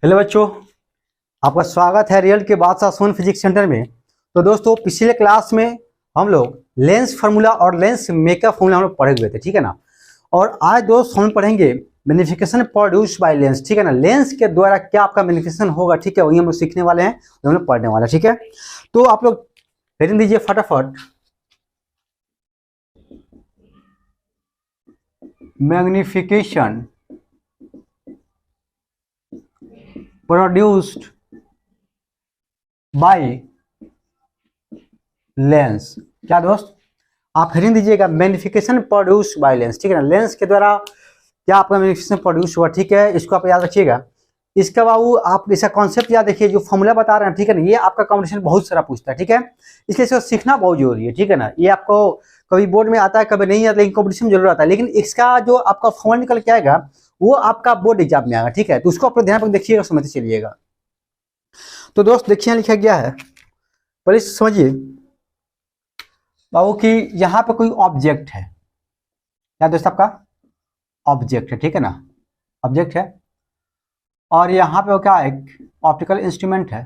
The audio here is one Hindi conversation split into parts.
हेलो बच्चों, आपका स्वागत है रियल के बादशाह सोन फिजिक्स सेंटर में। तो दोस्तों, पिछले क्लास में हम लोग लेंस फार्मूला और लेंस मेकअप फार्मूला हम लोग पढ़े हुए थे, ठीक है ना। और आज दोस्त हम पढ़ेंगे मैग्निफिकेशन प्रोड्यूस बाय लेंस, ठीक है ना। लेंस के द्वारा क्या आपका मैग्निफिकेशन होगा, ठीक है, वही हम लोग सीखने वाले हैं, हम लोग पढ़ने वाले हैं, ठीक है। तो आप लोग हेडिंग दीजिए फटाफट, मैग्निफिकेशन प्रोड्यूस्ड बाय लेंस। क्या दोस्त, आप हेडिंग दीजिएगा मैग्निफिकेशन प्रोड्यूस बाय लेंस, ठीक है ना। लेंस के द्वारा क्या आपका मैग्निफिकेशन प्रोड्यूस हुआ, ठीक है, इसको आप याद रखिएगा। इसका बाबू आप इसका कॉन्सेप्ट याद रखिए, जो फॉर्मूला बता रहे हैं, ठीक है ना, ये आपका कॉम्पिटिशन बहुत सारा पूछता है, ठीक है, इसलिए इसको सीखना बहुत जरूरी है, ठीक है ना। ये आपको कभी बोर्ड में आता है, कभी नहीं आता, लेकिन कॉम्पिटिशन में जरूर आता है। लेकिन इसका जो आपका फॉर्मूला निकल के आएगा वो आपका बोर्ड एग्जाम में आएगा, ठीक है। तो उसको आप ध्यान रख देखिएगा, समझते चलिएगा। तो दोस्त देखिए लिखा गया है, पहले समझिए बाबू कि यहाँ पे कोई ऑब्जेक्ट है। क्या दोस्त, आपका ऑब्जेक्ट है, ठीक है ना, ऑब्जेक्ट है। और यहाँ पे क्या एक ऑप्टिकल इंस्ट्रूमेंट है।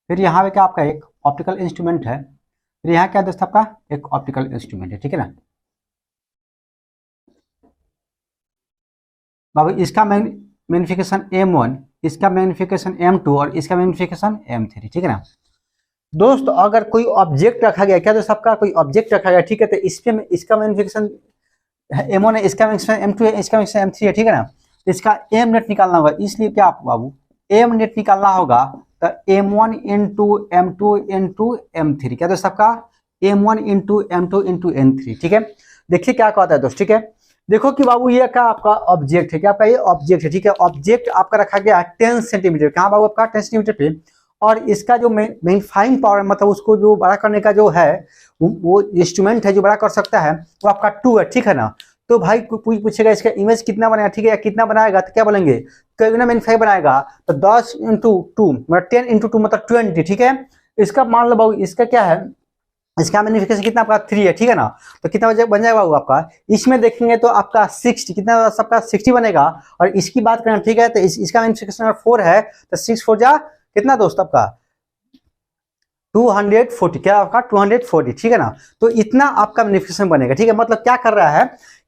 फिर यहाँ पे क्या आपका एक ऑप्टिकल इंस्ट्रूमेंट है। फिर यहाँ क्या दोस्त आपका एक ऑप्टिकल इंस्ट्रूमेंट है, ठीक है ना। बाबू इसका मैग्निफिकेशन M1, इसका मैग्निफिकेशन M2 और इसका मैग्निफिकेशन M3, ठीक है ना। दोस्त अगर कोई ऑब्जेक्ट रखा गया, क्या दोस्त आपका कोई ऑब्जेक्ट रखा गया, ठीक है, तो इस पे इसका मैग्निफिकेशन M1 है, इसका मैग्निफिकेशन M2 है, इसका मैग्निफिकेशन M3 है, ठीक है ना। तो इसका एम नेट निकालना होगा, इसलिए क्या आप बाबू एम नेट निकालना होगा तो M1 into M2 into M3, क्या दोस्त आपका M1 into M2 into M3, ठीक है। देखिए क्या कहता है दोस्त, ठीक है। देखो कि बाबू ये क्या आपका ऑब्जेक्ट है, क्या आपका ये ऑब्जेक्ट है, ठीक है। ऑब्जेक्ट आपका रखा गया 10 सेंटीमीटर, कहाँ बाबू आपका 10 सेंटीमीटर पे। और इसका जो मैग्नीफाइंग पावर मतलब उसको जो बड़ा करने का जो है वो इंस्ट्रूमेंट है जो बड़ा कर सकता है वो आपका 2 है, ठीक है ना। तो भाई कोई पूछेगा इसका इमेज कितना बनाएगा, ठीक है, या कितना बनाएगा, तो क्या बोलेंगे कभी ना मैग्नीफाई बनाएगा तो 10 इंटू 2 मतलब 10 इंटू 2 मतलब 20, ठीक है। इसका मान लो बाबू इसका क्या है, इसका मैग्निफिकेशन कितना आपका 3 है, ठीक है ना। तो कितना बन जाएगा बाबू आपका, इसमें देखेंगे तो आपका 60, कितना सबका 60 बनेगा। और इसकी बात करें, ठीक है, तो इसका मैग्निफिकेशन 4 है तो 6 4 जा कितना दोस्त आपका 240, क्या आपका 240, ठीक है ना। तो इतना आपका मैग्निफिकेशन बनेगा, ठीक है। मतलब क्या कर रहा है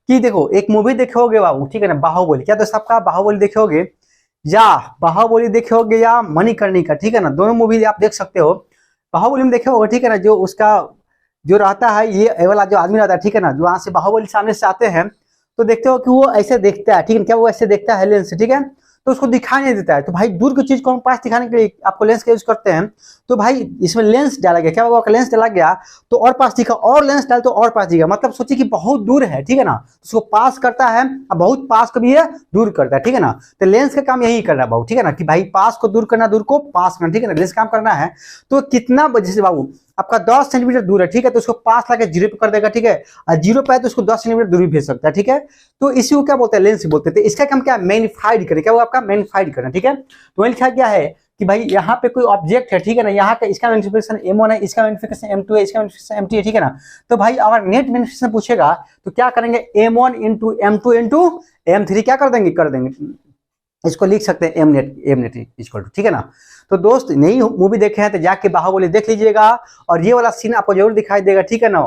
कि देखो एक मूवी देखोगे बाबू, ठीक है ना, बाहुबली, क्या दोस्त आपका बाहुबली देखोगे या बाहुबली देखोगे या मणिकर्णिका, ठीक है ना, दोनों मूवी आप देख सकते हो। बाहुबली में देखे होगा, ठीक है ना, जो उसका जो रहता है ये वाला जो आदमी रहता है, ठीक है ना, जो वहां से बाहुबली सामने से आते हैं तो देखते हो कि वो ऐसे देखता है, ठीक है, क्या वो ऐसे देखता है लेंस से, ठीक है, तो उसको दिखाई नहीं देता है। तो भाई दूर की चीज को हम पास दिखाने के लिए आपको लेंस का यूज करते हैं। तो भाई इसमें लेंस डाला गया, क्या होगा, लेंस डाला गया तो और पास दिखा, और लेंस डाल तो और पास दिखेगा। मतलब सोचिए कि बहुत दूर है, ठीक है ना, उसको पास करता है और बहुत पास को भी ये दूर करता है, ठीक है ना। तो लेंस का काम यही कर रहा है बाबू, ठीक है ना, कि भाई पास को दूर करना, दूर को पास करना, ठीक है ना, लेंस काम करना है। तो कितना वजह से बाबू आपका 10 सेंटीमीटर दूर है, ठीक है, तो उसको पास लाके 0 पे कर देगा, ठीक है, और 0 पे है तो उसको 10 सेंटीमीटर दूर भी भेज सकता है, ठीक है। तो इसी को क्या बोलते हैं, लेंस बोलते हैं। इसका काम क्या है, मैग्नीफाइड करें, क्या वो आपका मैग्नीफाइड करना, ठीक है। तो वही लिखा गया है कि भाई यहाँ पे कोई ऑब्जेक्ट है, ठीक है ना, यहाँ का इसका मैग्निफिकेशन M1 है, इसका मैग्निफिकेशन M2 है, इसका मैग्निफिकेशन M3 है, ठीक है ना। तो भाई अगर नेट मैग्निफिकेशन पूछेगा तो क्या करेंगे, M1 into M2 into M3 क्या कर देंगे, इसको लिख सकते हैं एम नेट इक्वल टू, ठीक है ना। तो दोस्त नई मूवी देखे हैं तो जाके बाहुबली देख लीजिएगा और ये वाला सीन आपको जरूर दिखाई देगा, ठीक है ना।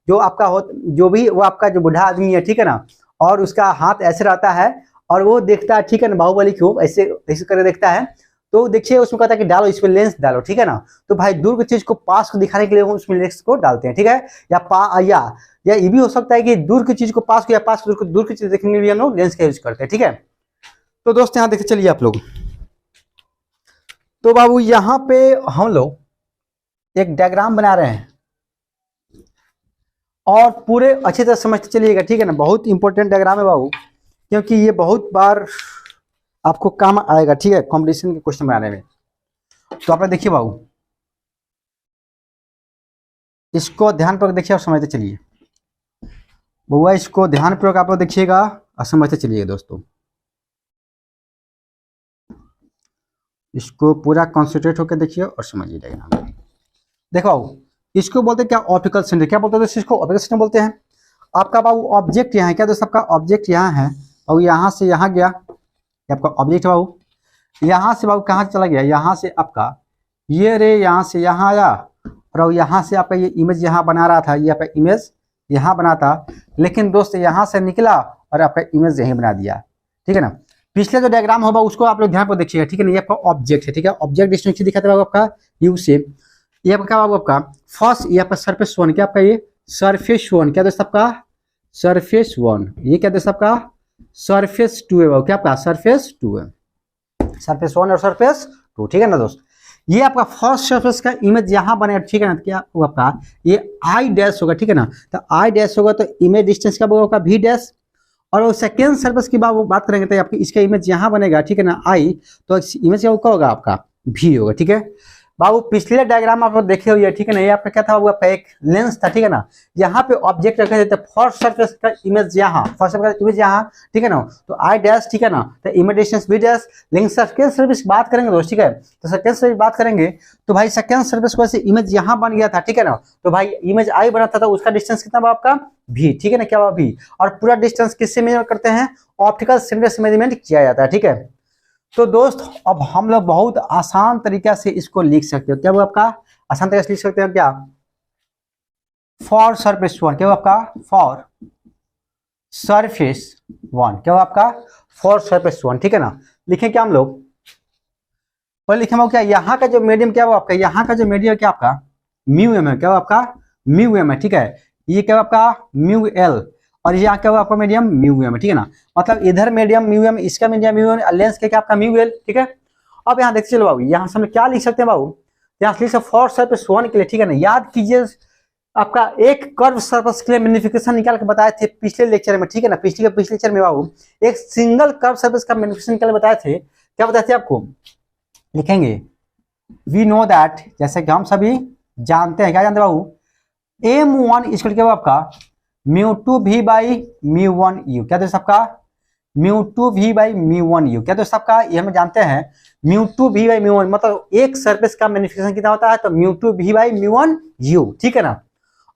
जो आपका हो जो भी वो आपका जो बूढ़ा आदमी है, ठीक है ना, और उसका हाथ ऐसे रहता है और वो देखता है, ठीक है ना, बाहुबली को ऐसे ऐसे करके देखता है। तो देखिए उसमें कहता है कि डालो इसमें लेंस डालो, ठीक है ना। तो भाई दूर की चीज को पास को दिखाने के लिए उसमें लेंस को डालते हैं, ठीक है। या ये भी हो सकता है कि दूर की चीज को पास को या पास को दूर की चीज देखने के लिए हम लोग लेंस का यूज करते हैं, ठीक है। तो दोस्त यहां देखते चलिए आप लोग। तो बाबू यहां पे हम लोग एक डायग्राम बना रहे हैं और पूरे अच्छी तरह समझते चलिएगा, ठीक है ना। बहुत इंपॉर्टेंट डायग्राम है बाबू, क्योंकि ये बहुत बार आपको काम आएगा, ठीक है, कॉम्पिटिशन के क्वेश्चन बनाने में। तो आप लोग देखिए बाबू, इसको ध्यानपूर्वक देखिए और समझते चलिए बउआ, इसको ध्यानपूर्वक आप लोग देखिएगा और समझते चलिए दोस्तों। इसको पूरा कॉन्सेंट्रेट होकर देखिए और समझिए डायग्राम। देखो बाबू इसको बोलते हैं क्या, ऑप्टिकल सेंटर, क्या बोलते हैं दोस्तों, इसको ऑप्टिकल सेंटर बोलते हैं। आपका बाबू ऑब्जेक्ट यहाँ है, क्या दोस्तों आपका ऑब्जेक्ट यहाँ है और यहाँ से यहाँ गया, आपका ऑब्जेक्ट बाबू। यहाँ से बाबू कहाँ चला गया, यहाँ से आपका ये रे यहाँ से यहाँ आया, और यहाँ से आपका ये इमेज यहाँ बना रहा था, ये आपका इमेज यहाँ बना था, लेकिन दोस्त यहाँ से निकला और आपका इमेज यहीं बना दिया। ठीक है ना। पिछले जो डायग्राम होगा उसको आप लोग ध्यान पर देखिएगा। ठीक है ना। ये आपका ऑब्जेक्ट है। ठीक है। ऑब्जेक्ट डिस्टेंस दिखाते हैं आपका यू से, ये आपका क्या होगा आपका फर्स्ट, ये आपका सरफेस वन, क्या आपका ये सरफेस वन, क्या दोस्त आपका सरफेस वन, ये क्या दोस्त आपका सरफेस टू है, क्या आपका सरफेस टू है, सरफेस वन और सरफेस टू। ठीक है ना दोस्त। ये आपका फर्स्ट सरफेस का इमेज यहाँ बनेगा। ठीक है ना। क्या होगा आपका ये आई डैश होगा। ठीक है ना। तो आई डैश होगा तो इमेज डिस्टेंस क्या होगा आपका भी डैश, और सेकेंड सर्फेस की बात करेंगे तो आपकी इसका इमेज यहाँ बनेगा। ठीक है ना आई, तो इमेज क्या होगा आपका भी होगा। ठीक है बाबू। पिछले डायग्राम आप देखे हुए। ठीक है ना। ये आपका क्या था, वो आपका एक लेंस था। ठीक है ना। यहाँ पे ऑब्जेक्ट रखे थे, फर्स्ट सरफेस का इमेज यहाँ, फर्स्ट सरफेस का इमेज यहाँ। ठीक है ना। तो आई डैश, ठीक है ना, तो इमेज डिस्टेंस भी डैश। लेकिन सेकेंड सर्फेस की बात करेंगे दोस्त, ठीक है, तो सेकेंड सर्फेस बात करेंगे तो भाई सेकेंड सर्फेस को ऐसे इमेज यहाँ बन गया था। ठीक है ना। तो भाई इमेज आई बना था, तो उसका डिस्टेंस कितना हुआ आपका भी। ठीक है ना। क्या हुआ भी, और पूरा डिस्टेंस किससे मेजर करते हैं, ऑप्टिकल सेंटर से मेजरमेंट किया जाता है। ठीक है। तो दोस्त अब हम लोग बहुत आसान तरीका से इसको लिख सकते हो। क्या वो आपका आसान तरीके से लिख सकते हो क्या, फॉर सरफेस वन, क्या वो आपका फॉर सरफेस वन, क्या वो आपका फॉर सरफेस वन। ठीक है ना। लिखें क्या हम लोग, पहले लिखे हम क्या, यहाँ का जो मीडियम क्या वो आपका, यहाँ का जो मीडियम क्या आपका म्यू एम है, क्या वो आपका म्यू एम है। ठीक है। ये क्या आपका म्यू एल, और यहाँ क्या हुआ आपका मीडियम म्यू एम है। ठीक है ना। मतलब इधर मीडियम म्यू एम, इसका मीडियम म्यू एम, लेंस के क्या आपका म्यू एल। ठीक है। अब यहाँ देखते चलो बाबू, यहाँ से हम क्या लिख सकते हैं बाबू, यहाँ से लिख सकते फॉर सरफेस वन के लिए। ठीक है ना। याद कीजिए आपका एक कर्व सरफेस के लिए मैग्नीफिकेशन निकाल के बताए थे पिछले लेक्चर में। ठीक है ना। पिछले लेक्चर में बाबू एक सिंगल कर्व सरफेस का मैग्नीफिकेशन निकाल के बताए थे। क्या बताए थे आपको, लिखेंगे वी नो दैट, जैसे कि हम सभी जानते हैं, क्या जानते हैं बाबू, M1 इक्वल क्या आपका म्यू टू भी बाई म्यू वन यू, क्या दोस्त आपका म्यू टू भी बाई म्यू वन यू, क्या दोस्त आपका ये हम जानते हैं म्यू टू भी बाई म्यू वन, मतलब एक सरफेस का मैग्नीफिकेशन कितना होता है, तो म्यू टू भी बाई म्यू वन यू। ठीक है ना।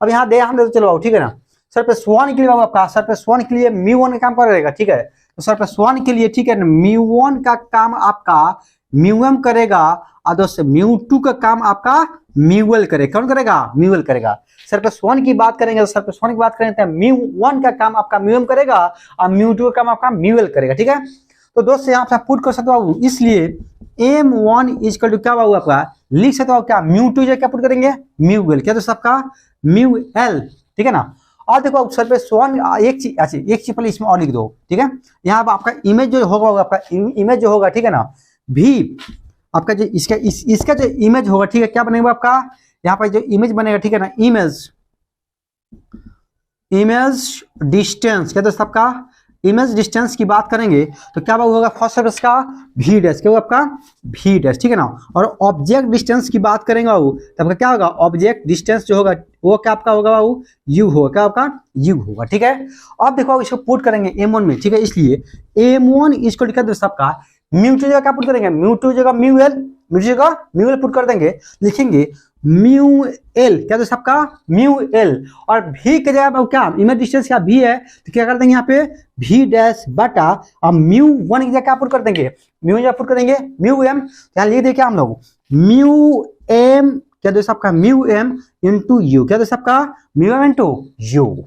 अब यहाँ दे हम चलो बाबू, ठीक है ना, सरफेस वन के लिए बाबू आपका सरफेस वन के लिए म्यू वन का काम करेगा। ठीक है। तो सरफेस वन के लिए, ठीक है ना, म्यू वन का काम आपका म्यू एम करेगा, और दोस्तों म्यू टू का काम आपका म्यूएल करेगा। कौन करेगा, म्यूएल करेगा। सरफेस वन की बात करेंगे तो सरफेस वन की बात करेंगे तो म्यू वन का काम आपका म्यूएम करेगा, और म्यू टू का काम आपका म्यूएल करेगा। ठीक है। तो दोस्तों यहाँ पे पुट कर सकते हो, इसलिए M1 इक्वल टू क्या बाबू आपका लिख सकते हो क्या, म्यू टू क्या पुट करेंगे म्यूएल, क्या दोस्तों आपका म्यूएल। ठीक है ना। और देखो सरफेस वन एक चीज, अच्छा एक चीज पहले इसमें और लिख दो। ठीक है। यहाँ आपका इमेज जो होगा, आपका इमेज जो होगा, ठीक है ना, भी आपका जो इसका जो इमेज होगा, ठीक है, क्या बनेगा आपका यहाँ पर जो इमेज बनेगा, ठीक है ना, इमेज डिस्टेंस, क्या दोस्त आपका इमेज डिस्टेंस की बात करेंगे तो क्या होगा फर्स्ट सरफेस का भी डैश, क्या होगा आपका भी डैश। ठीक है ना। और ऑब्जेक्ट डिस्टेंस की बात करेंगे बाबू तो आपका क्या होगा, ऑब्जेक्ट डिस्टेंस जो होगा वो क्या आपका होगा बाबू यू होगा, क्या आपका यू होगा। ठीक है। अब देखो इसको पुट करेंगे M1 में। ठीक है। इसलिए M1 इसको लिखा दोस्त आपका म्यू टू जगह क्या पुट करेंगे, म्यू टू जगह म्यू एल, म्यू जगह म्यू एल पुट कर देंगे, लिखेंगे म्यू एल, क्या दोस्त आपका म्यू एल, और भी के जगह क्या इमेज डिस्टेंस क्या भी है तो क्या कर देंगे यहाँ पे भी डैश बटा, अब म्यू वन की जगह क्या पुट कर देंगे, म्यू जगह पुट कर देंगे म्यू एम, यहाँ लिख दे क्या हम लोग म्यू एम, क्या दोस्त आपका म्यू एम इंटू यू, क्या दोस्त आपका म्यू एम इंटू यू।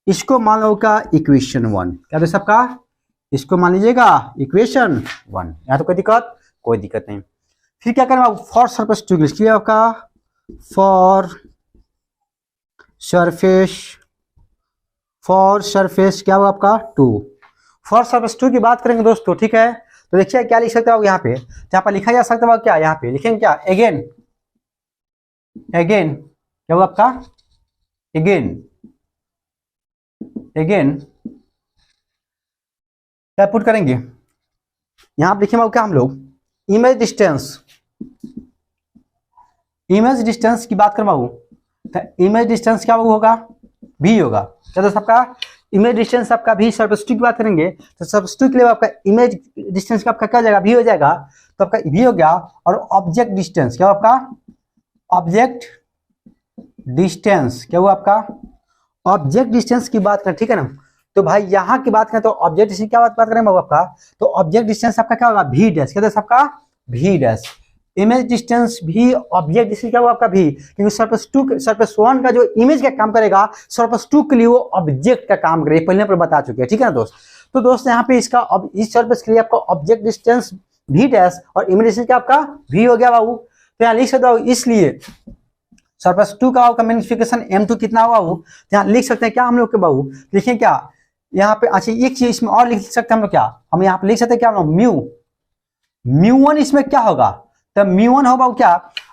इसको मान लो का इक्वेशन वन, क्या दोस्त आपका इसको मान लीजिएगा इक्वेशन वन। यहाँ तो कोई दिक्कत नहीं। फिर क्या करें फॉर सरफेस टू के लिए आपका फॉर सरफेस क्या होगा आपका टू, फॉर सरफेस टू की बात करेंगे दोस्तों। ठीक है। तो देखिए क्या लिख सकते हो यहाँ पे, जहाँ पर लिखा जा सकता है क्या, यहाँ पे लिखेंगे क्या अगेन क्या होगा आपका अगेन क्या पुट करेंगे, यहां पर लिखेंगे क्या हम लोग इमेज डिस्टेंस की बात करें बाबू तो इमेज डिस्टेंस क्या होगा भी होगा, चलो सबका इमेज डिस्टेंस आपका भी सरफेस टू की बात करेंगे तो सरफेस टू के लिए आपका इमेज डिस्टेंस का आपका क्या जाएगा भी हो जाएगा, तो आपका भी हो गया। और ऑब्जेक्ट डिस्टेंस क्या आपका ऑब्जेक्ट डिस्टेंस क्या हुआ आपका ऑब्जेक्ट डिस्टेंस की बात करें, ठीक है ना, तो भाई यहाँ की बात करें तो ऑब्जेक्ट डिस्टेंस क्या बात करें बाबू आपका, तो ऑब्जेक्ट डिस्टेंस आपका क्या होगा भी डैश, क्या होता है आपका भी डैश। इमेज डिस्टेंस भी, ऑब्जेक्ट डिस्टेंस क्या होगा आपका भी, क्योंकि सरफेस 2 सरफेस 1 का जो इमेज का काम करेगा सरफेस 2 के लिए वो ऑब्जेक्ट का काम करेगा, पहले पर बता चुके हैं, ठीक है ना दोस्त। तो दोस्त यहाँ पे इसका इस सरफेस के लिए आपका ऑब्जेक्ट डिस्टेंस भी डैश और इमेज डिस्टेंस क्या आपका भी हो गया बाबू। तो यहाँ लिख सकता हूँ, इसलिए सरफेस 2 का मैग्निफिकेशन m2 कितना हुआ वो, यहाँ लिख सकते हैं क्या हम लोग के बाबू, लिखें क्या यहाँ पे, अच्छा एक चीज इसमें और लिख सकते हैं हम लोग, क्या हम यहाँ पे लिख सकते हैं क्या हम लोग, म्यू1 इसमें क्या होगा, तो म्यू1 होगा क्या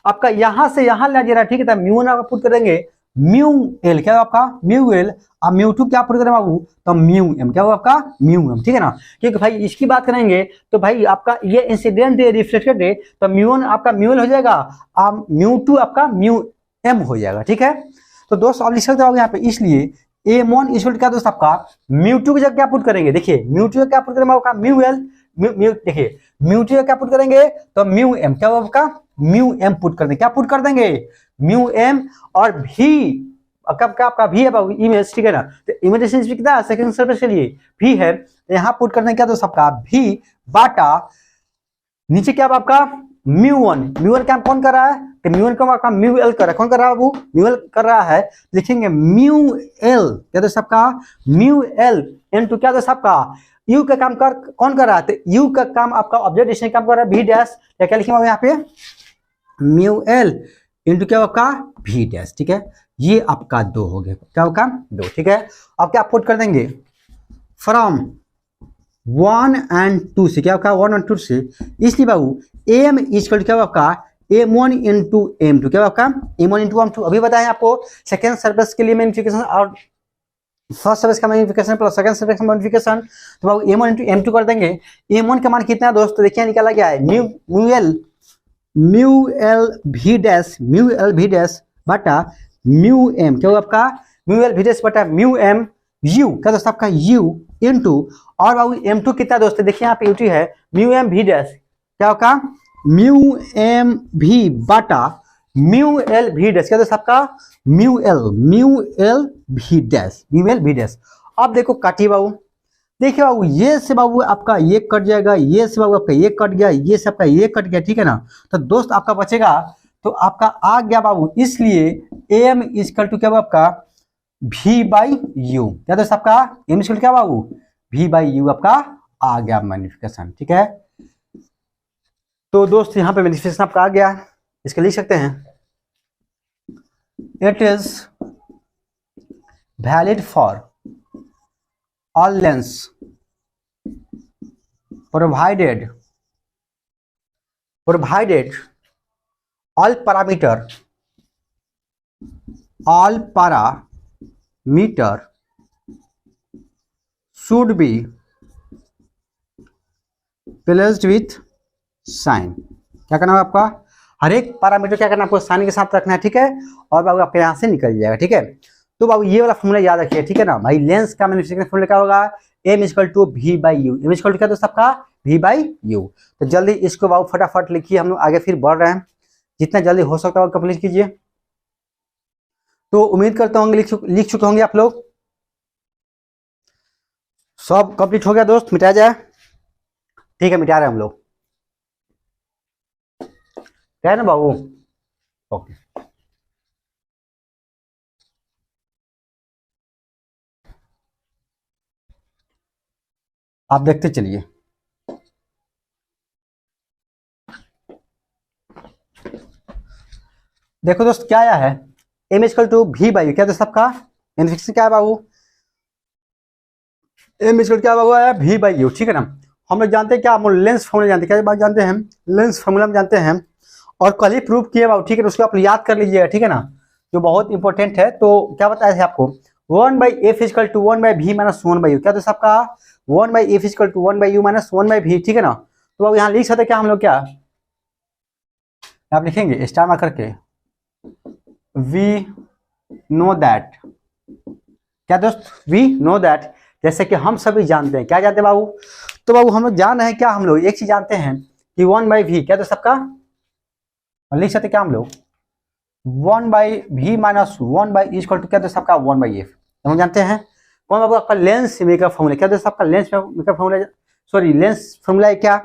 आपका यहाँ से यहाँ ले जा रहा है, ठीक है, तो म्यू1 आप पुट करेंगे म्यू एल, क्या होगा आपका म्यू एल, और म्यू2 क्या पुट करेंगे बाबू, तो म्यू एम, क्या होगा आपका म्यू एम, ठीक है ना। क्योंकि भाई इसकी बात करेंगे तो भाई आपका ये इंसिडेंट है, रिफ्लेक्टेड है, तो म्यू1 आपका म्यू एल हो जाएगा और म्यू2 आपका म्यू एम हो जाएगा, ठीक है। तो दोस्त आप लिख सकते हो यहाँ पे, इसलिए m1 इक्वल क्या दोस्त आपका म्यू2 की जगह क्या पुट करेंगे, देखिए म्यू2 का क्या पुट करेंगे आपका म्यू एल, देखिए म्यू2 का क्या पुट करेंगे तो म्यू एम, क्या होगा आपका म्यू एम पुट कर देंगे, क्या पुट कर देंगे म्यू एम, और भी कब क्या आपका भी है बाबू इमेज, ठीक है ना। तो इमेज डिस्टेंस भी कितना सेकंड सरफेस के लिए भी है, तो यहाँ पुट करने क्या दोस्त आपका भी बाटा नीचे क्या आपका म्यू1 क्या कौन कर रहा है, तो म्यू1 का आपका म्यू एल कर रहा है, कौन कर रहा है बाबू म्यू एल कर रहा है, लिखेंगे म्यू एल क्या दोस्त आपका म्यू एल इनटू क्या दोस्त आपका यू का काम कौन कर रहा है, तो यू का काम आपका ऑब्जेक्ट डिस्टेंस काम कर रहा है भी डैश, क्या लिखेंगे यहाँ पे म्यू एल इनटू क्या आपका भी डैश, ठीक है। ये आपका 2 हो गया, क्या होगा 2, ठीक है। अब क्या पुट कर देंगे फ्रॉम 1 and 2 से, क्या होगा 1 और 2 से, इसलिए बाबू एम इक्वल क्या आपका m1 इंटू m2, क्या आपका m1 इंटू m2, अभी बताएं आपको सेकेंड सर्फेस के लिए मैग्निफिकेशन और फर्स्ट सर्फेस का मैग्निफिकेशन प्लस सेकंड सर्फेस का मैग्निफिकेशन, तो बाबू m1 इंटू m2 कर देंगे। m1 का मान कितना है दोस्तों, देखिए निकाला गया है म्यू एल भी डैश बटा म्यू एम, क्या होगा आपका म्यू एल भी डैश बटा म्यू एम यू, क्या दोस्तों आपका यू इंटू, और बाबू m2 कितना दोस्तों, देखिए यहाँ पे यूटी है म्यू एम भी डैश, क्या होगा म्यू एम भी बटा म्यू एल भी डैश, क्या दोस्तों आपका म्यू एल भी डैश। अब देखो काटिए बाबू, देखिए बाबू ये से बाबू आपका ये कट जाएगा, ये से बाबू आपका ये कट गया, ये से आपका ये कट गया, ठीक है ना। तो दोस्त आपका बचेगा तो आपका आ गया बाबू, इसलिए एम इक्वल टू क्या आपका v बाई यू, क्या दोस्त आपका एम इक्वल क्या बाबू v बाई यू आपका आ गया मैग्निफिकेशन, ठीक है। तो दोस्त यहाँ पे मैग्निफिकेशन आपका आ गया, इसके लिख सकते हैं it is valid for all lens provided all parameter should be placed with sign, क्या करना है आपका हर एक पैरामीटर क्या करना है आपको साइन के साथ रखना है, ठीक है। और बाबू आपके यहाँ से निकल जाएगा, ठीक है। तो बाबू ये वाला फॉर्मूला याद रखिए, ठीक है ना भाई। लेंस का मैग्निफिकेशन फॉर्मूला क्या होगा m equal to v by u, m equal to क्या दोस्त आपका v बाई यू। तो जल्दी इसको बाबू फटाफट लिखिए, हम लोग आगे फिर बढ़ रहे हैं, जितना जल्दी हो सकता है कंप्लीट कीजिए। तो उम्मीद करता हूँ लिख चुके होंगे आप लोग, सब कंप्लीट हो गया दोस्त, मिटा जाए, ठीक है मिटा रहे हैं हम लोग, है ना बाबू, ओके। आप देखते चलिए, देखो दोस्त क्या आया है m equal to v by, क्या दोस्त आपका मैग्निफिकेशन क्या है बाबू, m इक्वल क्या बाबू आया v बाई यू, ठीक है ना। हम लोग जानते हैं क्या, हम लेंस फॉर्मूला जानते हैं, क्या बात जानते हैं लेंस फॉर्मूला में जानते हैं, और कल ही प्रूव किए बाबू, ठीक है। उसको आप याद कर लीजिएगा, ठीक है ना, जो बहुत इंपॉर्टेंट है। तो क्या बताया था आपको 1 by F equal to 1 by v minus 1 by u, क्या दोस्त आपका 1 by F equal to 1 by u minus 1 by v, ठीक है ना। तो बाबू यहाँ लिख सकते क्या हम लोग, क्या आप लिखेंगे स्टार मार्क करके वी नो दैट, क्या दोस्त वी नो दैट, जैसे कि हम सभी जानते हैं, क्या जानते हैं बाबू, तो बाबू हम लोग जान रहे हैं क्या, हम लोग एक चीज जानते हैं कि 1 बाई वी, क्या दोस्त आपका लिख सकते क्या हम लोग 1 by v minus 1 by equal to क्या दोस्त आपका 1 बाई एफ, हम जानते हैं। कौन बाबू आपका लेंस मेकर फॉर्मूला, क्या दोस्तों आपका lens maker formula, sorry lens formula है क्या,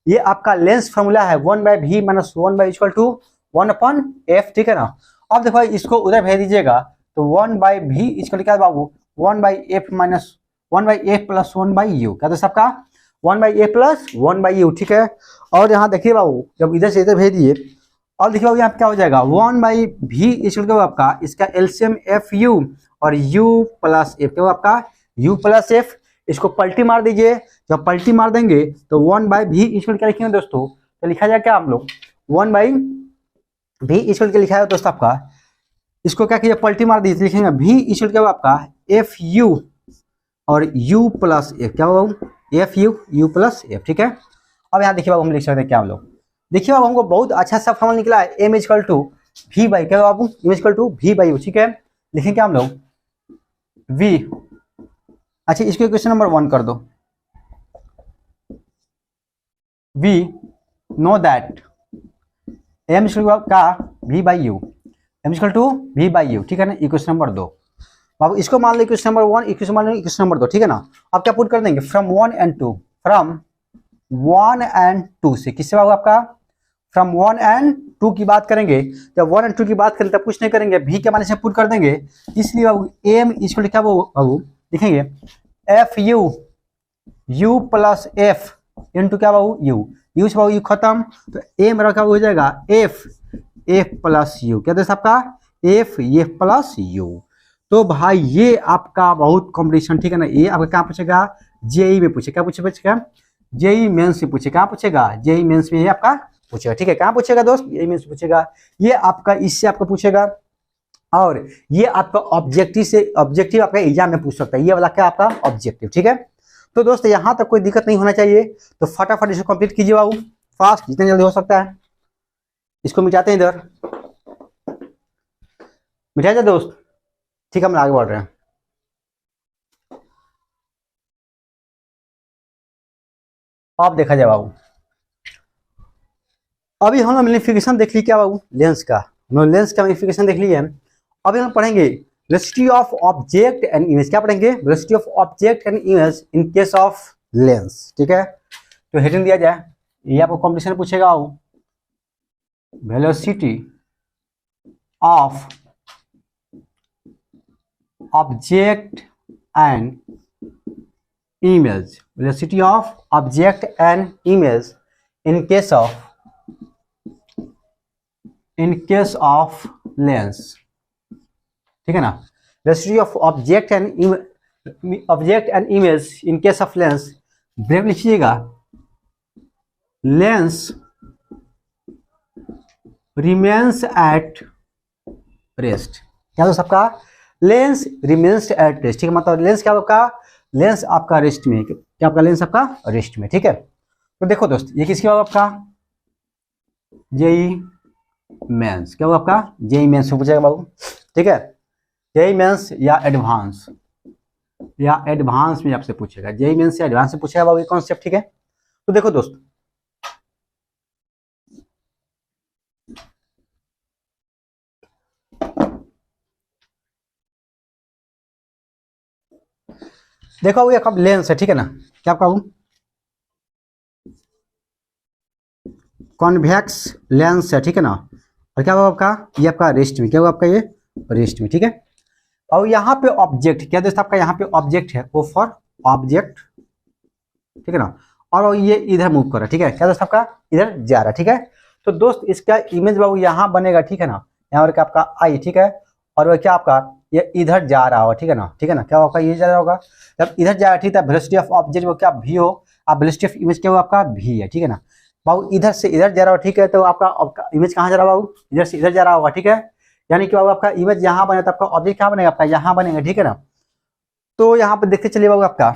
ये आपका लेंस फॉर्मूला है 1/v माइनस 1/(1/f), ठीक है ना। अब देखो इसको उधर भेज दीजिएगा तो 1/v इक्वल क्या बाबू 1/f minus 1/f plus 1/u, क्या दोस्तों आपका 1/a प्लस 1/u, ठीक है। और यहाँ देखिए बाबू जब इधर से इधर भेज दिए और देखिए बाबू यहाँ पे क्या हो जाएगा 1/v इक्वल क्या आपका इसका एलसीएम fu और u प्लस एफ, क्या आपका u प्लस एफ, इसको पलटी मार दीजिए, जब पलटी मार देंगे तो 1/v इक्वल क्या लिखेंगे दोस्तों, तो लिखा जाए क्या हम लोग 1/v इक्वल क्या लिखा है दोस्तों आपका, इसको क्या कीजिए पलटी मार दीजिए, लिखेंगे v इक्वल क्या आपका fu और u प्लस एफ, क्या बाबू fu u प्लस एफ, ठीक है। अब यहाँ देखिए बाबू हम लिख सकते हैं क्या हम लोग, देखिए बाबू हमको बहुत अच्छा सा फॉर्मूला निकला है m equal to v by, क्या बाबू m equal to v by u, ठीक है। लिखेंगे क्या हम लोग v, अच्छा इसको क्वेश्चन नंबर 1 कर दो, v know that m equal का v by u, m equal to v by u, ठीक है ना। इक्वेशन नंबर 2 बाबू इसको मान लो इक्वेशन नंबर 1, इक्वेशन मान लो इक्वेशन नंबर 2, ठीक है ना। अब क्या पुट कर देंगे फ्रॉम 1 and 2, फ्रॉम 1 and 2 से, किससे बाबू आपका फ्रॉम 1 and 2 की बात करेंगे, जब 1 and 2 की बात करें तब कुछ नहीं करेंगे, v के माने से पुट कर देंगे, इसलिए बाबू m इसको लिखा बाबू लिखेंगे fu u plus f into क्या बाबू u से बाबू u खत्म, तो m रखा हो जाएगा f प्लस u, क्या दोस्त आपका f प्लस u। तो भाई ये आपका बहुत कॉम्पिटिशन, ठीक है ना, ये आपका क्या पूछेगा जेई में पूछे, क्या पूछेगा जेई मेंस से पूछे, कहाँ पूछेगा जेई मेंस में ये आपका पूछेगा, ठीक है। कहाँ पूछेगा दोस्त जेई मेंस पूछेगा, ये आपका इससे आपका पूछेगा, और ये आपका ऑब्जेक्टिव से, ऑब्जेक्टिव आपका एग्जाम में पूछ सकता है, ये वाला क्या आपका ऑब्जेक्टिव, ठीक है। तो दोस्त यहाँ तक कोई दिक्कत नहीं होना चाहिए, तो फटाफट इसको कंप्लीट कीजिए बाबू फास्ट, जितना जल्दी हो सकता है। इसको मिटाते हैं, इधर मिटा जाए दोस्त, ठीक है, हम आगे बढ़ रहे हैं। अब देखा जाए बाबू, अभी हम मैग्निफिकेशन देख ली क्या बाबू लेंस का, हम लेंस का मैग्निफिकेशन देख लिए, अभी हम पढ़ेंगे velocity of object and image, क्या पढ़ेंगे velocity of object and image in case of lens, ठीक है। तो हेडिंग दिया जाए, ये आपको कॉम्पिटिशन पूछेगा velocity of object and image, velocity of object and image in case of lens, ठीक है ना। Velocity of object and image in case of lens, brave लिखिएगा लेंस रिमेन्स एट रेस्ट, क्या दोस्त आपका लेंस रिमेन्स एट रेस्ट, ठीक है, मतलब लेंस क्या आपका लेंस आपका रेस्ट में, क्या आपका लेंस आपका रेस्ट में, ठीक है। तो देखो दोस्त ये किसकी होगा आपका जेई मेंस, क्या होगा आपका जेई मेंस से पूछेगा बाबू, ठीक है, जेई मेंस या एडवांस में आपसे पूछेगा, जेई मेंस या एडवांस से पूछेगा बाबू ये कॉन्सेप्ट, ठीक है। तो देखो दोस्त देखो ये आपका लेंस है, ठीक है ना, क्या आपका कॉन्वेक्स लेंस है, ठीक है ना, और क्या होगा आपका ये आपका रेस्ट में, क्या होगा आपका ये रेस्ट में, ठीक है। और यहाँ पे ऑब्जेक्ट, क्या दोस्त आपका यहाँ पे ऑब्जेक्ट है ओ फॉर ऑब्जेक्ट, ठीक है ना, और ये इधर मूव कर रहा है, ठीक है, क्या दोस्त आपका इधर जा रहा है, ठीक है। तो दोस्त इसका इमेज बाबू यहाँ बनेगा, ठीक है ना, यहाँ पर क्या आपका आई, ठीक है, और वह क्या आपका ये इधर जा रहा होगा, ठीक है ना, क्या होगा ये जा रहा होगा, जब इधर जा रहा है, ठीक है, वेलोसिटी ऑफ ऑब्जेक्ट वो क्या भी हो, आप वेलोसिटी ऑफ इमेज क्या हो आपका भी है, ठीक है ना। बाबू इधर से इधर जा रहा हो, ठीक है, तो आपका इमेज कहाँ जा रहा बाबू इधर से इधर जा रहा होगा, ठीक है, यानी कि बाबू आपका इमेज यहाँ बनेगा तो आपका ऑब्जेक्ट कहाँ बनेगा आपका यहाँ बनेगा, ठीक है ना। तो यहाँ पे देखते चलिए बाबू आपका,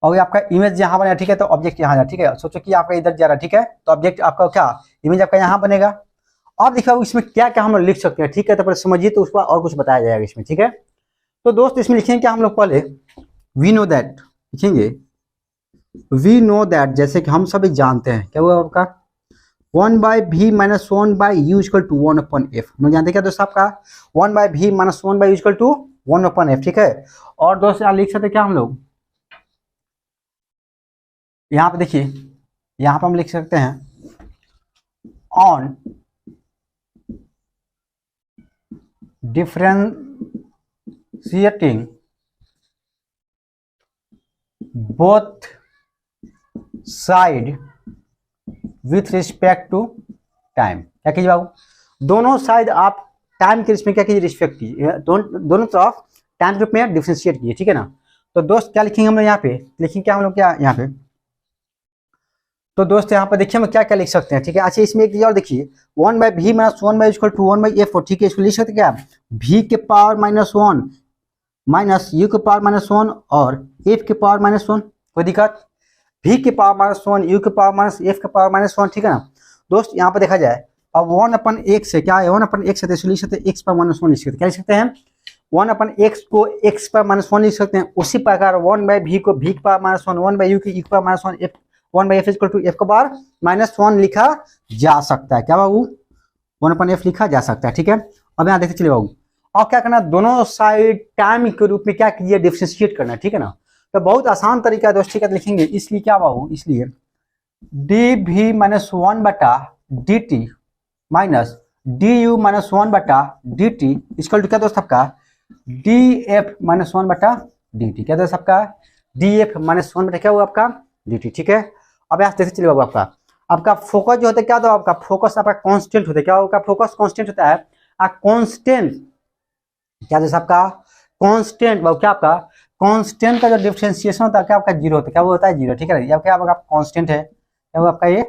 और आपका इमेज यहाँ बनेगा, ठीक है, तो ऑब्जेक्ट यहाँ जा, ठीक है, सोचो कि आपका इधर जा रहा है, ठीक है, तो ऑब्जेक्ट आपका क्या इमेज आपका यहाँ बनेगा। अब देखिए बाबू इसमें क्या क्या हम लोग लिख सकते हैं, ठीक है, तो पहले समझिए तो उसको और कुछ बताया जाएगा इसमें, ठीक है। तो दोस्त इसमें लिखेंगे क्या हम लोग पहले वी नो दैट, लिखेंगे वी नो दैट, जैसे कि हम सभी जानते हैं क्या हुआ आपका 1/v minus 1/u equal to 1/f, हम लोग जानते हैं क्या दोस्त आपका 1/v minus 1/u equal to 1/f, ठीक है। और दोस्त यहाँ लिख सकते क्या हम लोग, यहाँ पे देखिए, यहाँ पे हम लिख सकते हैं on differentiating both side with respect to time. क्या कीजिए बाबू, दोनों साइड आप टाइम के इसमें क्या कीजिए, रिस्पेक्ट कीजिए, दोनों तरफ टाइम के रूप में डिफरेंशिएट कीजिए, ठीक है ना। तो दोस्त क्या लिखेंगे हम लोग यहाँ पे, लिखेंगे क्या हम लोग, क्या यहाँ पे, तो दोस्त यहाँ पे देखिए हम क्या क्या लिख सकते हैं, ठीक है। अच्छा इसमें एक चीज और देखिए, 1/v माइनस 1/=1/f, ठीक है। इसको लिख सकते क्या, v के पावर -1 माइनस u के पावर -1 और f के पावर -1, कोई दिक्कत, v के पावर -1 u के पावर -f के पावर -1, ठीक है ना। दोस्त यहाँ पे देखा जाए अब 1/x से क्या है, 1/x से लिख सकते हैं x पर -1 लिख सकते हैं, क्या लिख सकते हैं, 1/x को x पर -1 लिख सकते हैं। उसी प्रकार 1/v को v के पावर -1, 1/u को u के पावर -1, 1/f = f के पावर -1 लिखा जा सकता है, क्या बाबू, 1/f लिखा जा सकता है, ठीक है। अब यहाँ देखते चलिए बाबू, और क्या करना, दोनों साइड टाइम के रूप में क्या कीजिए, डिफरेंशिएट करना, ठीक है ना। तो बहुत आसान तरीका है दोस्त, ठीक है। लिखेंगे इसलिए क्या बाबू, इसलिए dv - 1/dt minus du - 1/dt equal to क्या दोस्त आपका, df - 1/dt, क्या दोस्त आपका, df - 1 क्या हुआ आपका dt, ठीक है। अब यहाँ देखते चलिए बाबू, आपका फोकस जो होता है क्या होता है, आपका फोकस आपका कांस्टेंट होता है, क्या होगा, फोकस कांस्टेंट होता है, कांस्टेंट क्या जैसे आपका कांस्टेंट बाबू, क्या आपका कांस्टेंट का जो डिफरेंशिएशन होता है क्या आपका 0 होता है, क्या वो होता है 0, ठीक है। ये क्या आपका कांस्टेंट है, क्या वो आपका ये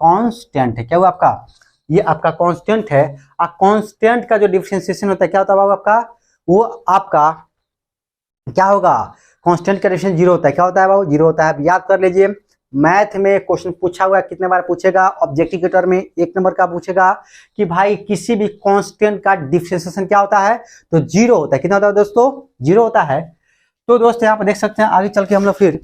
कांस्टेंट है, क्या वो आपका ये आपका कांस्टेंट है। कांस्टेंट का जो डिफरेंशिएशन होता है क्या होता है बाबू आपका, वो आपका क्या होगा, कांस्टेंट का डिफरेंशिएशन 0 होता है, क्या होता है बाबू 0 होता है। याद कर लीजिए, मैथ में क्वेश्चन पूछा हुआ है, कितने बार पूछेगा, ऑब्जेक्टिव के टर्म में 1 नंबर का पूछेगा कि भाई किसी भी कांस्टेंट का डिफरेंशिएशन क्या होता है, तो 0 होता है। कितना होता है दोस्तों, 0 होता है। तो दोस्त यहाँ पे देख सकते हैं, आगे चल के हम लोग फिर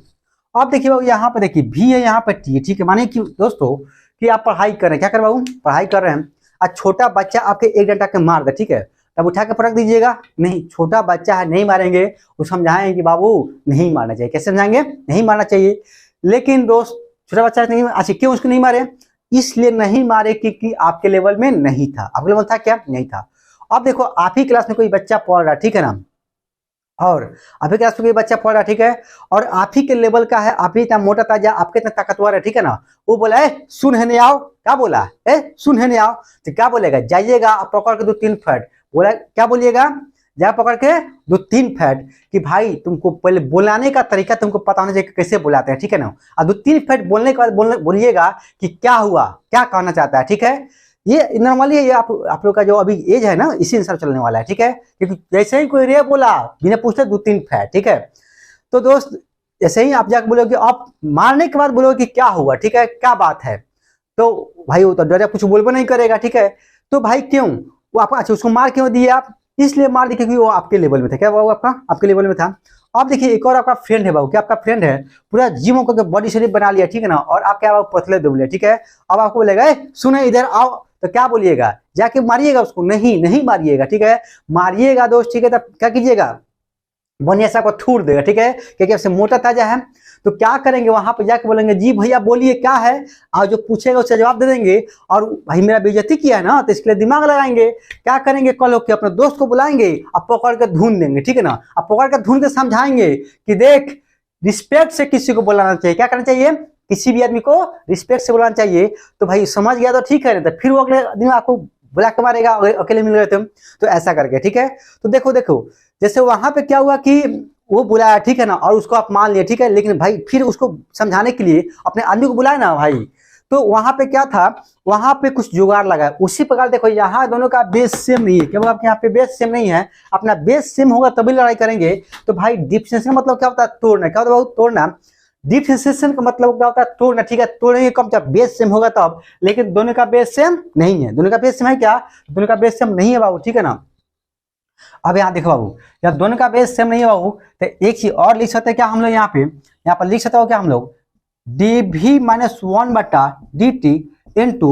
अब देखिए बाबू, यहाँ पे देखिए v है, यहाँ पे t है, ठीक है। माने कि दोस्तों कि आप पढ़ाई कर रहे हैं, क्या कर बाबू, पढ़ाई कर रहे हैं, आज छोटा बच्चा आपके एक डंडा के मार दे, ठीक है, तब उठा के पटक दीजिएगा, नहीं, छोटा बच्चा है नहीं मारेंगे, वो समझाएंगे कि बाबू नहीं मारना चाहिए, कैसे समझाएंगे, नहीं मारना चाहिए। लेकिन दोस्त छोटा बच्चा नहीं, अच्छा क्यों उसको नहीं मारे, इसलिए नहीं मारे क्योंकि आपके लेवल में नहीं था, आपके लेवल था क्या, नहीं था। अब देखो आप ही क्लास में कोई बच्चा पढ़ रहा, ठीक है ना, और आप ही क्लास में कोई बच्चा पढ़ रहा, ठीक है, और आप ही के लेवल का है, आप ही इतना मोटा ताजा, आपके इतना ताकतवर है, ठीक है ना, वो बोला है सुन है नहीं आओ, क्या बोला है, सुन है नहीं आओ, तो क्या बोलेगा, जाइएगा आप पकड़ के 2-3 फैट, बोला क्या बोलिएगा, जा पकड़ के 2-3 फैट कि भाई तुमको पहले बुलाने का तरीका तुमको पता होना चाहिए कैसे बुलाते हैं, ठीक है ना। और 2-3 फैट बोलने के बाद बोलिएगा कि क्या हुआ, क्या कहना चाहता है, ठीक है। ये नॉर्मली ये आप लोग का जो अभी एज है ना, इसी अनुसार चलने वाला है, ठीक है। क्योंकि जैसे ही कोई रे बोला बिना पूछते 2-3 फैट, ठीक है। तो दोस्त जैसे ही आप जाकर बोलोगे, आप मारने के बाद बोलोगे कि क्या हुआ, ठीक है, क्या बात है, तो भाई वो तो डरे कुछ बोलबो नहीं करेगा, ठीक है। तो भाई क्यों वो आपका, अच्छा उसको मार क्यों दिए आप, इसलिए मार दिए क्योंकि वो आपके लेवल में था, क्या वो आपके लेवल में था। अब देखिए एक और आपका फ्रेंड है बाबू, क्या आपका फ्रेंड है, पूरा जिम होकर बॉडी शरीफ बना लिया, ठीक है ना, और आप क्या पतले दुबले, ठीक है। अब आपको बोलेगा सुने इधर आओ, तो क्या बोलिएगा, जाके मारिएगा उसको, नहीं मारिएगा, ठीक है, मारिएगा दोस्त, ठीक है, तब क्या कीजिएगा, बनिया सा को थूर देगा, ठीक है, क्योंकि आपसे मोटा ताजा है। तो क्या करेंगे, वहां पे जाके बोलेंगे जी भैया बोलिए क्या है, और जो पूछेगा उससे जवाब दे देंगे, और भाई मेरा बेइज्जती किया है ना, तो इसके लिए दिमाग लगाएंगे, क्या करेंगे, कल होके अपने दोस्त को बुलाएंगे, अब पकड़ के धुन देंगे, ठीक है ना, अब पकड़ के धुन के समझाएंगे कि देख रिस्पेक्ट से किसी को बुलाना चाहिए, क्या करना चाहिए, किसी भी आदमी को रिस्पेक्ट से बुलाना चाहिए। तो भाई समझ गया तो ठीक है, तो फिर वो अगले दिन आपको बुला के मारेगा, अकेले मिल गए तुम, तो ऐसा करके, ठीक है। तो देखो जैसे वहां पे क्या हुआ कि वो बुलाया, ठीक है ना, और उसको आप मान लिए, ठीक है, लेकिन भाई फिर उसको समझाने के लिए अपने आदमी को बुलाया ना भाई, तो वहां पे क्या था, वहां पे कुछ जुगाड़ लगा। उसी प्रकार देखो यहाँ दोनों का बेस सेम नहीं है, क्या आपके यहाँ पे बेस सेम नहीं है, अपना बेस सेम होगा तभी लड़ाई करेंगे। तो भाई डिफरेंशिएशन का मतलब क्या होता है, तोड़ना, क्या होता है तोड़ना, डिफरेंशिएशन का मतलब क्या होता है, तोड़ना, ठीक है, तोड़ेंगे कब, जब बेस सेम होगा तब, लेकिन दोनों का बेस सेम नहीं है, दोनों का बेस सेम है क्या, दोनों का बेस सेम नहीं है बाबू, ठीक है ना। अब यहाँ देखो बाबू, जब दोनों का बेस सेम नहीं है बाबू, तो एक चीज और लिख सकते हैं क्या हम लोग, यहाँ पर लिख सकते हो क्या हम लोग, dv - 1/dt into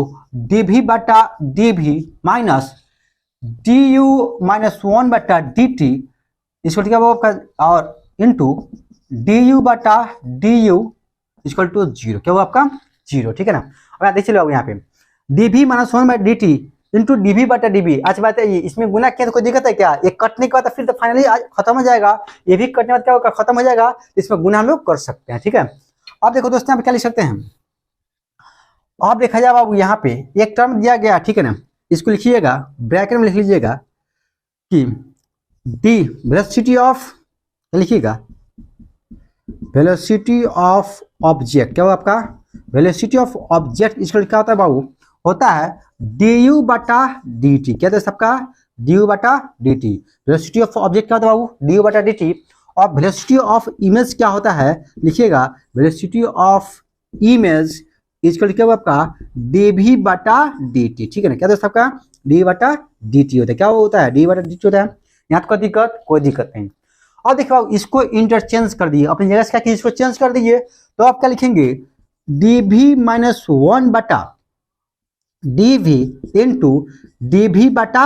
dv/dv minus du - 1/dt इसको क्या होगा आपका, और इंटू डी यू बटा D U equal to zero, क्या होगा आपका जीरो, ठीक है ना। अब आप देख चलो यहाँ पे डी भी minus one by D T into D भी बटा डी बी। आज बात है इसमें गुना किया तो कोई दिक्कत है क्या, ये कटने के बाद फिर तो फाइनली खत्म हो जाएगा, ये भी कटने के बाद क्या होगा खत्म हो जाएगा, इसमें गुना हम लोग कर सकते हैं, ठीक है। अब देखो दोस्तों यहाँ पे क्या लिख सकते हैं, अब देखा जाए बाबू यहाँ पे एक टर्म दिया गया, ठीक है ना, इसको लिखिएगा ब्रैकेट में लिख लीजिएगा कि डी वेलोसिटी ऑफ, लिखिएगा वेलोसिटी ऑफ ऑब्जेक्ट, क्या होगा आपका वेलोसिटी ऑफ ऑब्जेक्ट, इसको क्या होता है बाबू, होता है डी यू बटा डी टी, क्या होता है सबका डी यू बटा D T. Velocity of object क्या होता है बाबू, डी यू बटा डी टी। और वेलोसिटी ऑफ इमेज क्या होता है, लिखिएगा वेलोसिटी ऑफ इमेज इसको लिखिएगा आपका डी भी बटा डी टी, ठीक है ना, क्या होता है सबका डी बटा डी टी होता है, क्या होता है डी बटा डी टी होता है। यहाँ कोई दिक्कत, कोई दिक्कत नहीं। और देखो इसको इंटरचेंज कर दिए, अपनी जगह से क्या किया, इसको चेंज कर दीजिए, तो आप क्या लिखेंगे डी भी माइनस वन बटा डी वी इंटू डी भी बटा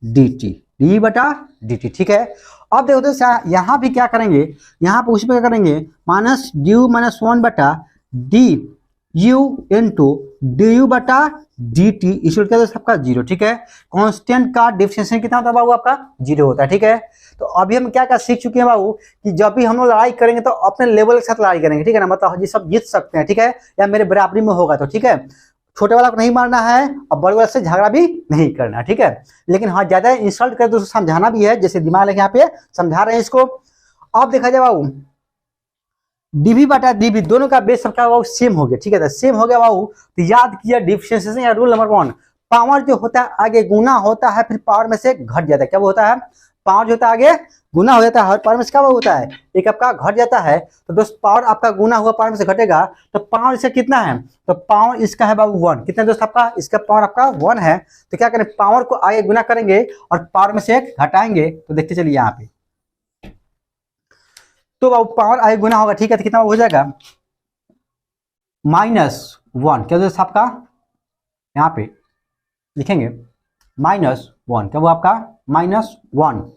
डी टी, डी बटा डी टी, ठीक है। अब देखो तो यहाँ भी क्या करेंगे, यहाँ पे उसी पे क्या करेंगे minus d u minus one बटा D u into D you बटा डी टी, इसको क्या होता है सबका जीरो, ठीक है। कांस्टेंट का डिफरेंशिएशन कितना होता है बाबू आपका जीरो होता है, ठीक है। तो अभी हम क्या क्या सीख चुके हैं बाबू कि जब भी हम लोग लड़ाई करेंगे तो अपने लेवल के साथ लड़ाई करेंगे, ठीक है ना, मतलब ये सब जीत सकते हैं, ठीक है, या मेरे बराबरी में होगा तो, ठीक है। छोटे वाला को नहीं मारना है और बड़े वाले से झगड़ा भी नहीं करना, ठीक है। लेकिन हाँ ज्यादा इंसल्ट करे तो समझाना भी है, जैसे दिमाग लेके यहाँ पे समझा रहे हैं इसको। अब देखा जाए बाबू डीवी बटा डीवी दोनों का बेस सबका बाबू सेम हो गया, ठीक है, सेम हो गया बाबू। तो याद किया डिफरेंशिएशन या रूल नंबर वन, पावर जो होता है आगे गुना होता है, फिर पावर में से घट जाता है, क्या होता है पावर जो होता है आगे गुना हो जाता है, हर पावर में से क्या होता है एक आपका घट जाता है। तो दोस्त पावर आपका गुना हुआ पावर में से घटेगा, तो पावर इसका कितना है, तो पावर इसका है बाबू वन, कितना दोस्त आपका इसका पावर आपका वन है। तो क्या करें पावर को आगे गुना करेंगे और पावर में से एक घटाएंगे, तो देखते चलिए यहाँ पे, तो बाबू पावर आगे गुना होगा, ठीक है, तो कितना हो जाएगा माइनस वन, क्या दोस्त आपका यहाँ पे लिखेंगे माइनस वन, क्या वो आपका माइनस वन।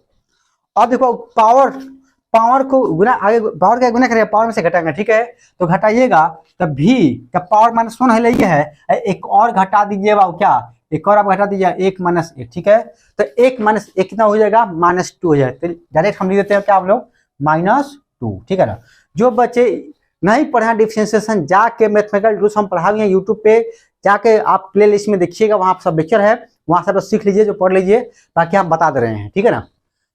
अब देखो पावर को गुना आगे पावर का गुना करेगा पावर में से घटाएंगे, ठीक है, तो घटाइएगा तो भी का पावर माइनस वन है, एक और घटा दीजिए बाबू, क्या एक और आप घटा दीजिए एक माइनस एक, ठीक है, तो एक माइनस एक कितना हो जाएगा माइनस टू हो जाएगा। तो डायरेक्ट हम लिख देते हैं क्या आप लोग माइनस टू, ठीक है ना। जो बच्चे नहीं पढ़े डिफरेंशिएशन जाके मैथमेटिकल रूल्स हम पढ़ा हुए हैं यूट्यूब पे, जाके आप प्ले लिस्ट में देखिएगा, वहां सब लेक्चर है, वहां से सीख लीजिए जो पढ़ लीजिए, ताकि हम बता दे रहे हैं, ठीक है ना।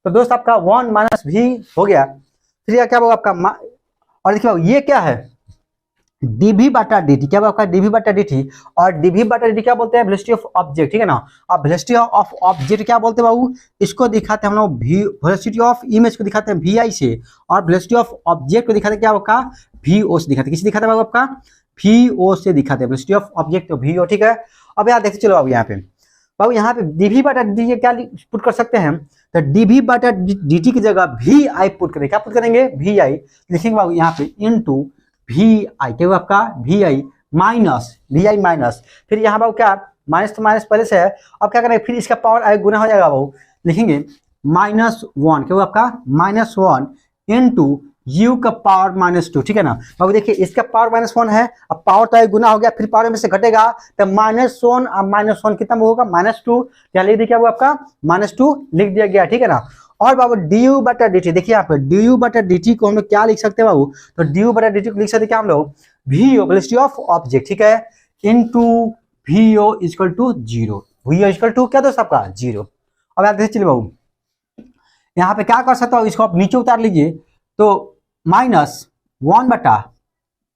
तो दोस्त आपका वन माइनस भी हो गया, फिर क्या होगा आपका और देखिए ये क्या है डीवी बटा डी क्या आपका डीवी बटा डी, और डीवी बटा डी क्या बोलते हैं वेलोसिटी ऑफ ऑब्जेक्ट, ठीक है ना। अब वेलोसिटी ऑफ ऑब्जेक्ट क्या बोलते हैं बाबू, इसको दिखाते हैं हम लोग वेलोसिटी ऑफ इमेज को दिखाते हैं वी आई से, और वेलोसिटी ऑफ ऑब्जेक्ट को दिखाते हैं क्या आपका वी ओ से दिखाते हैं, किसी दिखाते हैं बाबू आपका वी ओ से दिखाते हैं वेलोसिटी ऑफ ऑब्जेक्ट तो वी ओ, ठीक है। अब यार देखते चलो बाबू यहाँ पे बाबू यहाँ पे डीवी बटा डी क्या पुट कर सकते हैं, तो डीवी बटा डी टी की जगह वी आई पुट करेंगे, क्या पुट करेंगे वी आई, लिखेंगे बाबू यहाँ पे इनटू वी आई, क्या हुआ आपका वी आई माइनस, फिर यहाँ बाबू क्या माइनस तो माइनस पहले से है, अब क्या करेंगे फिर इसका पावर आगे गुना हो जाएगा बाबू, लिखेंगे माइनस वन, क्या हुआ आपका माइनस वन इंटू यू का पावर माइनस टू, ठीक है ना। बाबू देखिए इसका पावर माइनस वन है, अब पावर तो गुना हो गया, फिर पावर में से घटेगा तो माइनस वन, अब माइनस वन कितना होगा माइनस टू, क्या लिख दिया वो आपका माइनस टू लिख दिया गया, ठीक है ना। और बाबू डी यू बटा डी टी, देखिए यहाँ पे डी यू बटा डी टी को हम लोग क्या लिख सकते हैं बाबू, तो डी यू बटा डी टी को लिख सकते क्या हम लोग V O velocity of object, ठीक है, into V O equal to zero, V O equal to क्या दोस्त आपका जीरो। अब याद देखिए चलिए बाबू यहाँ पे क्या कर सकता हूँ, इसको आप नीचे उतार लीजिए, तो माइनस वन बटा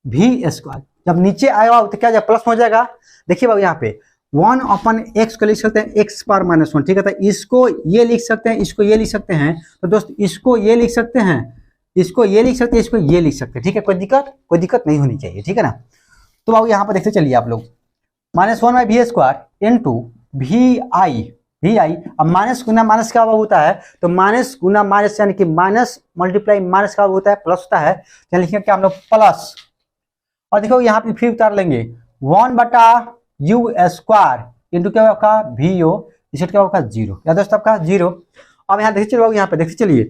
वी स्क्वायर, जब नीचे आएगा तो क्या प्लस हो जाएगा, देखिए बाबू यहाँ पे वन अपन एक्स को लिख सकते हैं एक्स पावर माइनस वन, ठीक है, तो इसको ये लिख सकते हैं, इसको ये लिख सकते हैं, तो दोस्त इसको ये लिख सकते हैं, इसको ये लिख सकते हैं, इसको ये लिख सकते हैं, ठीक है, कोई दिक्कत नहीं होनी चाहिए, ठीक है ना। तो बाबू यहाँ पर देखते चलिए आप लोग minus one by v square into v i, अब माइनस गुना माइनस का होता है, तो माइनस गुना माइनस यानी कि माइनस मल्टीप्लाई माइनस का होता है प्लस होता है, तो लिखेंगे क्या हम लोग प्लस, और देखो यहाँ पे फिर उतार लेंगे वन बटा यू स्क्वायर इंटू क्या आपका वी ओ, इसे क्या होगा जीरो, या दोस्त आपका जीरो। अब यहाँ देखिए चलो यहाँ पे देखिए चलिए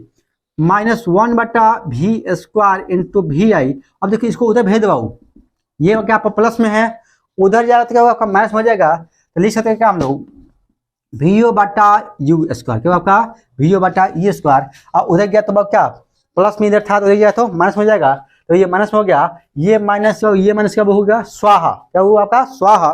-1/v² इंटू वी आई। अब देखिए इसको उधर भेज दबाऊ, ये क्या आपका प्लस में है, उधर जा रहा तो क्या होगा आपका माइनस में हो जाएगा। तो लिख सकते हैं क्या हम लोग VO/U², क्या आपका VO/E²। और उधर गया तो क्या प्लस में इधर था तो उधर गया तो माइनस में हो जाएगा। तो ये माइनस में हो गया, ये माइनस क्या हो गया स्वाहा, क्या हुआ आपका स्वाहा।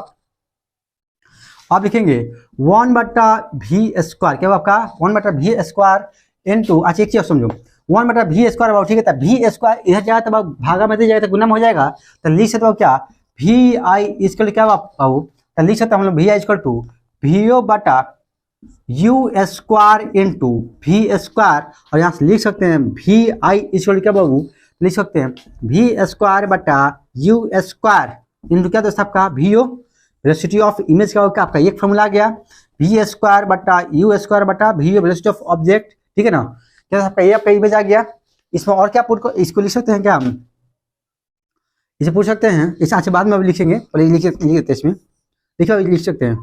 आप लिखेंगे 1/v², क्या हुआ आपका 1/v² इंटू, अच्छा एक चीज समझो 1/v², ठीक है। तो v² इधर जाएगा तो भागा में जाएगा तो गुना में हो जाएगा। तो लिख सकते हो क्या VI क्या हुआ, तो लिख सकते हम लोग VI VO/U² इंटू v², और यहाँ से लिख सकते हैं VI क्या बाबू, लिख सकते हैं V²/U² इंटू क्या दोस्त आपका VO, वेलोसिटी ऑफ इमेज का होगा आपका एक फॉर्मूला आ गया, V²/U²/VO वेलोसिटी ऑफ ऑब्जेक्ट, ठीक है ना। क्या आपका ये आपका इमेज आ गया। इसमें और क्या पुट, इसको लिख सकते हैं क्या हम, इसे पूछ सकते हैं, इस आज बाद में लिखेंगे, पहले लिख देते इसमें, देखिए लिख सकते हैं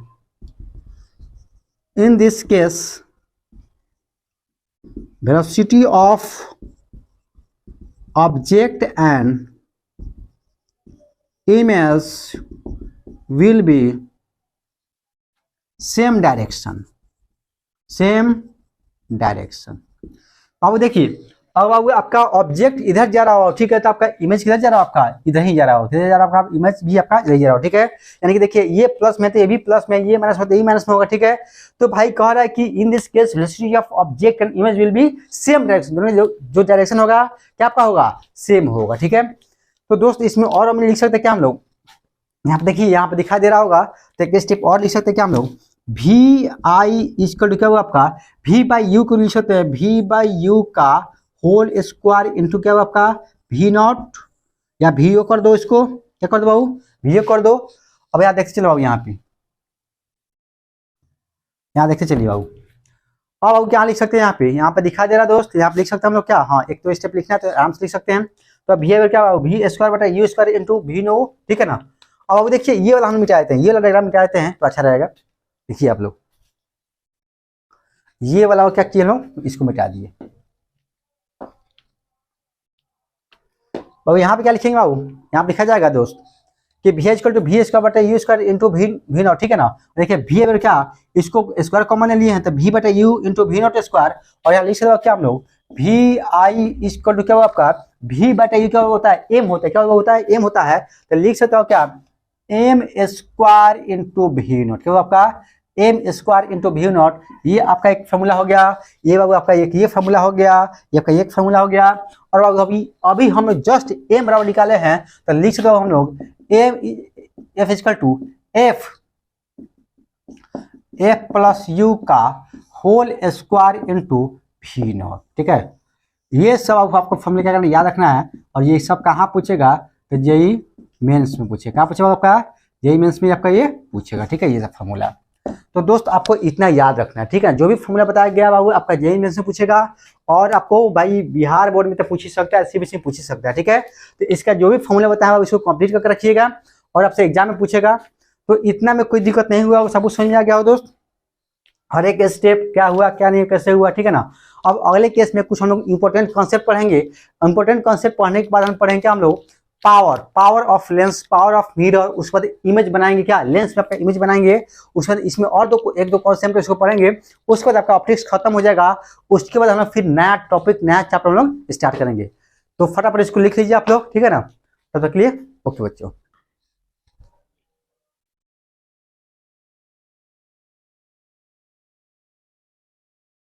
in this case velocity of object and image will be same direction। अब देखिए, अब आपका ऑब्जेक्ट इधर जा रहा हो, ठीक है, तो आपका इमेज किधर जा रहा हो, आपका इधर ही जा रहा हो, किधर जा रहा हो आपका इमेज भी आपका इधर जा रहा हो, ठीक है। यानी कि देखिए ये प्लस में तो ये भी प्लस में, ये माइनस में तो ये माइनस में होगा, ठीक है। तो भाई कह रहा है कि in this case velocity of object and image will be same direction, दोनों जो डायरेक्शन होगा क्या आपका होगा सेम होगा, ठीक है। तो दोस्त इसमें और हम लिख सकते हैं क्या हम लोग, यहाँ पे देखिए यहाँ पे दिखाई दे रहा होगा, तो एक स्टेप और लिख सकते हैं क्या हम लोग VI क्या हुआ आपका V/U को लिख सकते हैं V/U का होल स्क्वायर इंटू क्या हुआ आपका V0 या VO कर दो, इसको क्या कर दो बाबू VO कर दो। अब यहाँ देखते चलो बाबू, यहाँ देखते चलिए बाबू। अब बाबू क्या लिख सकते हैं यहाँ पे दिखा दे रहा दोस्त, यहाँ पे लिख सकते हैं हम लोग क्या, हाँ एक तो स्टेप लिखना है तो आराम से लिख सकते हैं। तो V क्या V²/U² इंटू V0, ठीक है ना। अब बाबू देखिए ये वाला हम मिटा देते हैं, ये वाला डायग्राम मिटा देते हैं तो अच्छा रहेगा। देखिए आप लोग ये वाला क्या किए लोग, इसको मिटा दिए। बाबू यहाँ पे क्या लिखेंगे बाबू, यहाँ पे लिखा जाएगा दोस्त कि V/V² इंटू V0, ठीक है ना। देखिए V क्या, इसको स्क्वायर कॉमन लिए हैं तो V/U इंटू V0², और यहाँ लिख सकते हो क्या हम लोग VI क्या हुआ आपका V/U क्या होता है M होता है, क्या होता है M होता है। तो लिख सकते हो क्या M² इंटू V0, क्या हुआ आपका M² इंटू V0। ये आपका एक फॉर्मूला हो गया, ये बाबू आपका एक ये फॉर्मूला हो गया, ये आपका एक फॉर्मूला हो गया। और बाबू अभी हम लोग जस्ट M बराबर निकाले हैं, तो लिख सकते हो हम लोग F+U का होल स्क्वायर इंटू V0, ठीक है। ये सब आपको फॉर्मूला क्या करना याद रखना है, और ये सब कहाँ पूछेगा तो जेई मेंस में पूछेगा, कहाँ पूछेगा आपका जेई मेंस में आपका ये पूछेगा, ठीक है, ये सब फॉर्मूला। तो दोस्त आपको इतना याद रखना है, ठीक है। जो भी फॉर्मूला बताया गया बाबू आपका जेई मेंस में पूछेगा, और आपको भाई बिहार बोर्ड में तो पूछ ही सकता है, सीबीएसई में पूछ ही सकता है, ठीक है। तो इसका जो भी फॉर्मूला बताया इसको कंप्लीट करके रखिएगा, और आपसे एग्जाम में पूछेगा। तो इतना में कोई दिक्कत नहीं हुआ, सब कुछ समझ में आ गया हो दोस्त, हर एक स्टेप क्या हुआ क्या नहीं कैसे हुआ, ठीक है ना। अब अगले केस में कुछ हम लोग इंपॉर्टेंट कॉन्सेप्ट पढ़ेंगे। इंपॉर्टेंट कॉन्सेप्ट पढ़ने के बाद हम पढ़ेंगे हम लोग power of lens, power of mirror, उसके बाद इमेज बनाएंगे क्या लेंस में आपका इमेज बनाएंगे। उसके बाद इसमें और एक दो कॉन्सेप्ट इसको पढ़ेंगे, उसके बाद आपका ऑप्टिक्स खत्म हो जाएगा। उसके बाद हम लोग फिर नया टॉपिक नया चैप्टर हम लोग स्टार्ट करेंगे। तो फटाफट इसको लिख लीजिए आप लोग, ठीक है ना। तब तक के लिए ओके बच्चों।